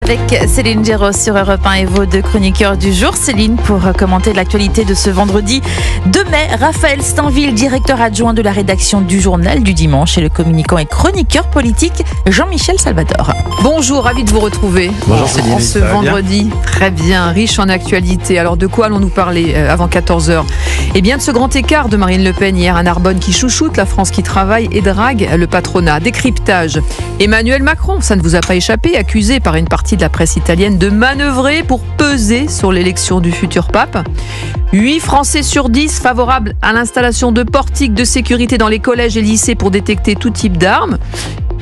Avec Céline Géraud sur Europe 1 et vos deux chroniqueurs du jour. Céline, pour commenter l'actualité de ce vendredi 2 mai, Raphaël Stanville, directeur adjoint de la rédaction du Journal du Dimanche, et le communicant et chroniqueur politique Jean-Michel Salvador. Bonjour, ravi de vous retrouver. Bonjour Céline. Ce vendredi, bien. Très bien, riche en actualité. Alors de quoi allons-nous parler avant 14h ? Eh bien de ce grand écart de Marine Le Pen hier à Narbonne qui chouchoute la France qui travaille et drague le patronat. Décryptage. Emmanuel Macron, ça ne vous a pas échappé, accusé par une partie de la presse italienne de manœuvrer pour peser sur l'élection du futur pape. 8 Français sur 10 favorables à l'installation de portiques de sécurité dans les collèges et lycées pour détecter tout type d'armes.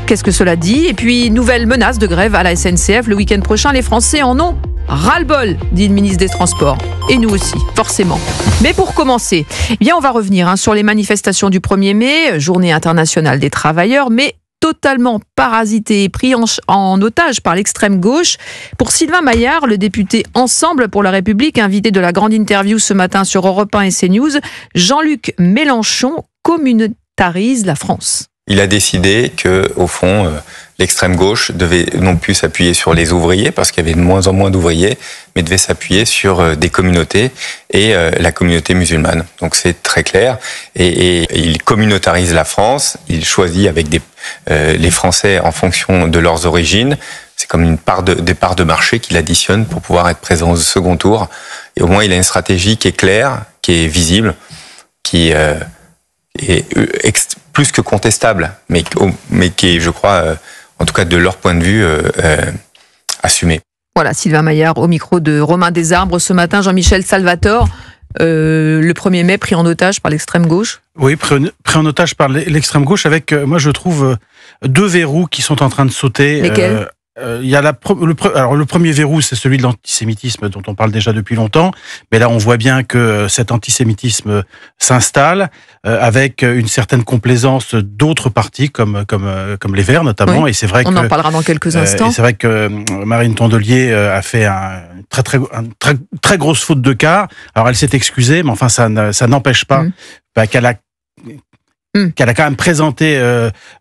Qu'est-ce que cela dit ? Et puis, nouvelle menace de grève à la SNCF. Le week-end prochain, les Français en ont ras-le-bol, dit le ministre des Transports. Et nous aussi, forcément. Mais pour commencer, eh bien, on va revenir sur les manifestations du 1er mai, journée internationale des travailleurs, mais totalement parasité et pris en otage par l'extrême gauche. Pour Sylvain Maillard, le député Ensemble pour la République, invité de la grande interview ce matin sur Europe 1 et CNews, Jean-Luc Mélenchon communautarise la France. Il a décidé que, au fond, l'extrême gauche devait non plus s'appuyer sur les ouvriers, parce qu'il y avait de moins en moins d'ouvriers, mais devait s'appuyer sur des communautés et la communauté musulmane. Donc c'est très clair. Et il communautarise la France. Il choisit avec les Français en fonction de leurs origines. C'est comme des parts de marché qu'il additionne pour pouvoir être présent au second tour. Et au moins, il a une stratégie qui est claire, qui est visible, qui est plus que contestable, mais qui est, je crois, en tout cas de leur point de vue, assumé. Voilà, Sylvain Maillard au micro de Romain Desarbres ce matin. Jean-Michel Salvador, le 1er mai pris en otage par l'extrême gauche. Oui, pris en otage par l'extrême gauche avec, moi je trouve, 2 verrous qui sont en train de sauter. Lesquels ? Il y a le premier verrou, c'est celui de l'antisémitisme dont on parle déjà depuis longtemps, mais là on voit bien que cet antisémitisme s'installe avec une certaine complaisance d'autres partis comme les Verts notamment. Oui, et c'est vrai on en parlera dans quelques instants. Et c'est vrai que Marine Tondelier a fait une très grosse faute de quart. Alors elle s'est excusée, mais enfin ça n'empêche pas qu'elle a quand même présenté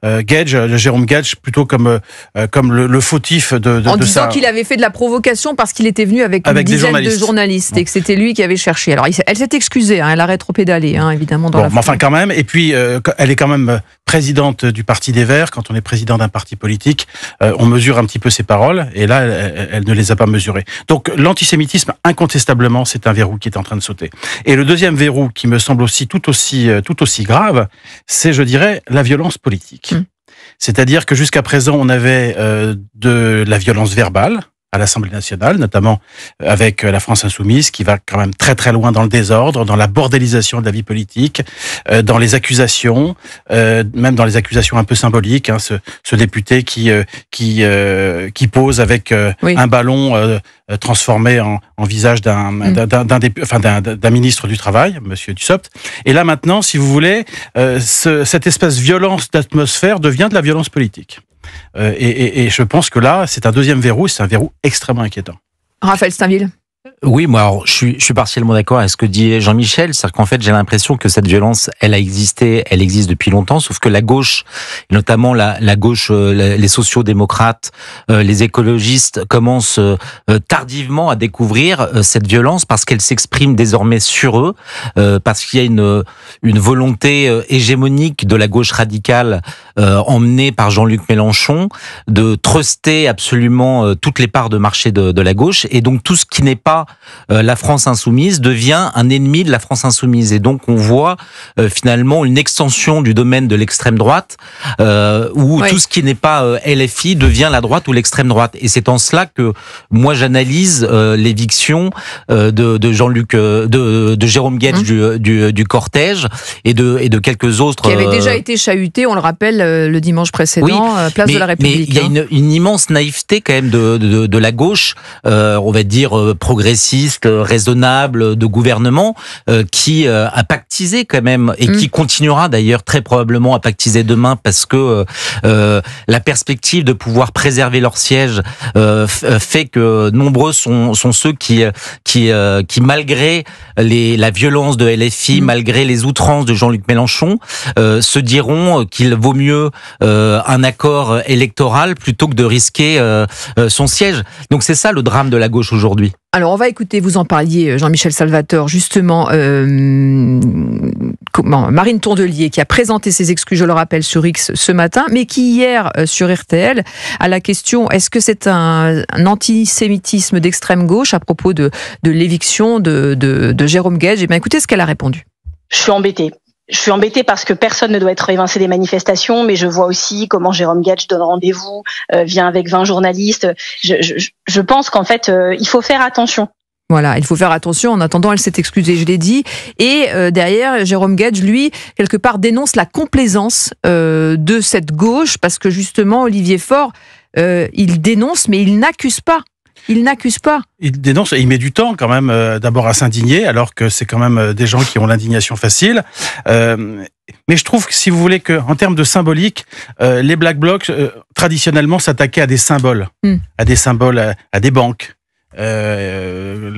Jérôme Gage plutôt comme le fautif de en disant qu'il avait fait de la provocation parce qu'il était venu avec une dizaine de journalistes et que c'était lui qui avait cherché. Alors elle s'est excusée, elle a rétropédalé évidemment dans la foulée. Enfin quand même, et puis elle est quand même présidente du Parti des Verts. Quand on est président d'un parti politique, on mesure un petit peu ses paroles, et là elle ne les a pas mesurées. Donc l'antisémitisme, incontestablement, c'est un verrou qui est en train de sauter. Et le deuxième verrou qui me semble aussi tout aussi grave, c'est, je dirais, la violence politique. C'est-à-dire que jusqu'à présent, on avait de la violence verbale à l'Assemblée nationale, notamment avec la France insoumise, qui va quand même très très loin dans le désordre, dans la bordélisation de la vie politique, dans les accusations, même dans les accusations un peu symboliques. Ce député qui pose avec un ballon transformé en visage d'un ministre du Travail, Monsieur Dussopt. Et là maintenant, si vous voulez, cette espèce de violence d'atmosphère devient de la violence politique. Et je pense que là, c'est un deuxième verrou, c'est un verrou extrêmement inquiétant. Raphaël Stanville. Oui, moi, alors, je suis partiellement d'accord avec ce que dit Jean-Michel. C'est-à-dire qu'en fait, j'ai l'impression que cette violence, elle existe depuis longtemps, sauf que la gauche, notamment la gauche, les sociaux-démocrates, les écologistes, commencent tardivement à découvrir cette violence parce qu'elle s'exprime désormais sur eux, parce qu'il y a une volonté hégémonique de la gauche radicale emmenée par Jean-Luc Mélenchon de truster absolument toutes les parts de marché de la gauche, et donc tout ce qui n'est pas la France insoumise devient un ennemi de la France insoumise. Et donc on voit finalement une extension du domaine de l'extrême droite, où tout ce qui n'est pas LFI devient la droite ou l'extrême droite. Et c'est en cela que moi j'analyse l'éviction de Jean-Luc, de Jérôme Gage du cortège et de quelques autres qui avaient déjà été chahutés, on le rappelle, le dimanche précédent, place de la République. Mais il y a une immense naïveté quand même de la gauche, on va dire progressiste, progressiste, raisonnable de gouvernement qui a pactisé quand même et qui continuera d'ailleurs très probablement à pactiser demain parce que la perspective de pouvoir préserver leur siège fait que nombreux sont ceux qui malgré la violence de LFI, malgré les outrances de Jean-Luc Mélenchon, se diront qu'il vaut mieux un accord électoral plutôt que de risquer son siège. Donc c'est ça le drame de la gauche aujourd'hui. Alors on va écouter, vous en parliez, Jean-Michel Salvatore, justement, Marine Tondelier qui a présenté ses excuses, je le rappelle, sur X ce matin, mais qui hier sur RTL, à la question est-ce que c'est un antisémitisme d'extrême gauche à propos de l'éviction de Jérôme Guedj, eh bien écoutez ce qu'elle a répondu. Je suis embêtée parce que personne ne doit être évincé des manifestations, mais je vois aussi comment Jérôme Guedj donne rendez-vous, vient avec 20 journalistes. Je pense qu'en fait, il faut faire attention. Voilà, il faut faire attention. En attendant, elle s'est excusée, je l'ai dit. Et derrière, Jérôme Guedj, lui, quelque part, dénonce la complaisance de cette gauche, parce que justement, Olivier Faure, il dénonce, mais il n'accuse pas. Il n'accuse pas. Il dénonce et il met du temps quand même d'abord à s'indigner, alors que c'est quand même des gens qui ont l'indignation facile. Mais je trouve que si vous voulez que, en termes de symbolique, les Black Blocs traditionnellement s'attaquaient à des symboles, à des banques. Dans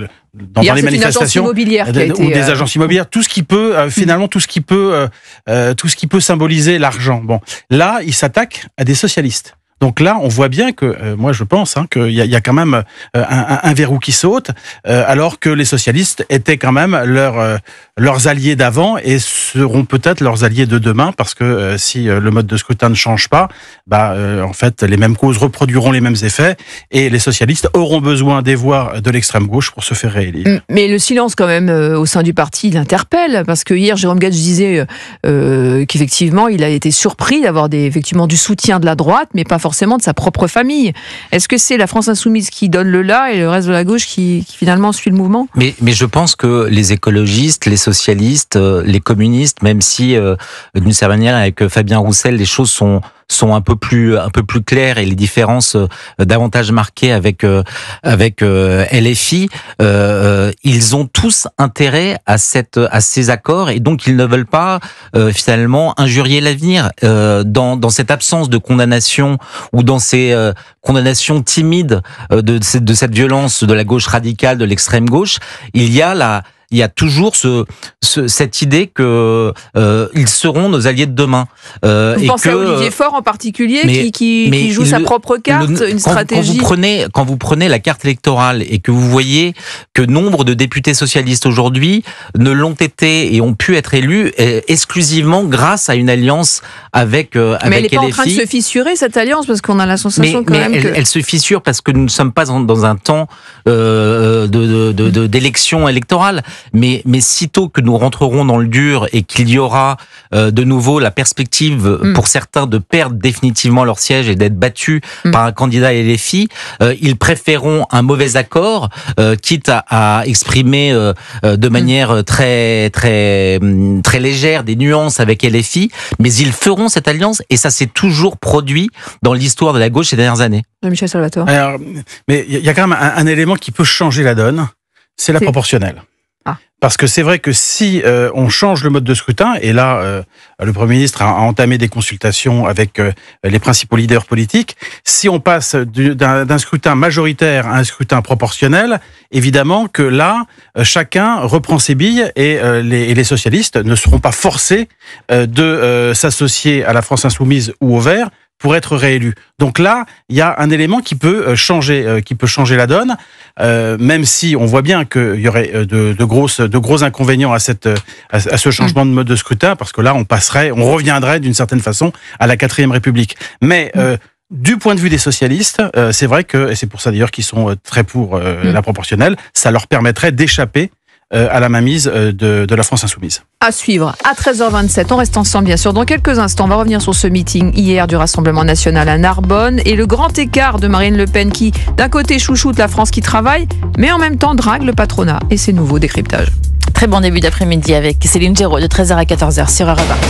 les manifestations ou des agences immobilières, tout ce qui peut finalement tout ce qui peut symboliser l'argent. Bon, là, il s'attaque à des socialistes. Donc là, on voit bien que, moi je pense qu'il y a quand même un verrou qui saute, alors que les socialistes étaient quand même leurs alliés d'avant et seront peut-être leurs alliés de demain, parce que si le mode de scrutin ne change pas, en fait, les mêmes causes reproduiront les mêmes effets et les socialistes auront besoin des voix de l'extrême gauche pour se faire réélire. Mais le silence quand même au sein du parti, il interpelle, parce que hier, Jérôme Guedj disait qu'effectivement, il a été surpris d'avoir effectivement du soutien de la droite, mais pas forcément de sa propre famille. Est-ce que c'est la France Insoumise qui donne le là et le reste de la gauche qui finalement suit le mouvement ? Mais je pense que les écologistes, les socialistes, les communistes, même si d'une certaine manière avec Fabien Roussel les choses sont un peu plus claires et les différences davantage marquées avec LFI, ils ont tous intérêt à ces accords et donc ils ne veulent pas finalement injurier l'avenir dans cette absence de condamnation ou dans ces condamnations timides de cette violence de la gauche radicale, de l'extrême gauche. Il y a toujours cette idée que ils seront nos alliés de demain. Vous pensez à Olivier Faure en particulier, qui joue sa propre carte, une stratégie. Quand vous prenez la carte électorale et que vous voyez que nombre de députés socialistes aujourd'hui ne l'ont été et ont pu être élus exclusivement grâce à une alliance avec LFI. Mais elle n'est pas en train de se fissurer, cette alliance, parce qu'on a la sensation elle se fissure parce que nous ne sommes pas dans un temps d'élection électorale. Mais sitôt que nous rentrerons dans le dur et qu'il y aura de nouveau la perspective pour certains de perdre définitivement leur siège et d'être battus par un candidat LFI, ils préféreront un mauvais accord, quitte à exprimer de manière très très très légère des nuances avec LFI, mais ils feront cette alliance et ça s'est toujours produit dans l'histoire de la gauche ces dernières années. Jean-Michel Salvatore. Alors, mais il y a quand même un élément qui peut changer la donne, c'est la proportionnelle. Parce que c'est vrai que si on change le mode de scrutin, et là, le Premier ministre a entamé des consultations avec les principaux leaders politiques, si on passe d'un scrutin majoritaire à un scrutin proportionnel, évidemment que là, chacun reprend ses billes et les socialistes ne seront pas forcés de s'associer à la France Insoumise ou au Vert pour être réélu. Donc là, il y a un élément qui peut changer la donne, même si on voit bien qu'il y aurait de gros inconvénients à ce changement de mode de scrutin, parce que là, on reviendrait d'une certaine façon à la 4e République. Mais du point de vue des socialistes, c'est vrai que, et c'est pour ça d'ailleurs qu'ils sont très pour la proportionnelle, ça leur permettrait d'échapper à la mainmise de la France Insoumise. À suivre, à 13h27, on reste ensemble bien sûr. Dans quelques instants, on va revenir sur ce meeting hier du Rassemblement National à Narbonne et le grand écart de Marine Le Pen qui, d'un côté, chouchoute la France qui travaille, mais en même temps drague le patronat et ses nouveaux décryptages. Très bon début d'après-midi avec Céline Géraud de 13h à 14h sur Europe 1.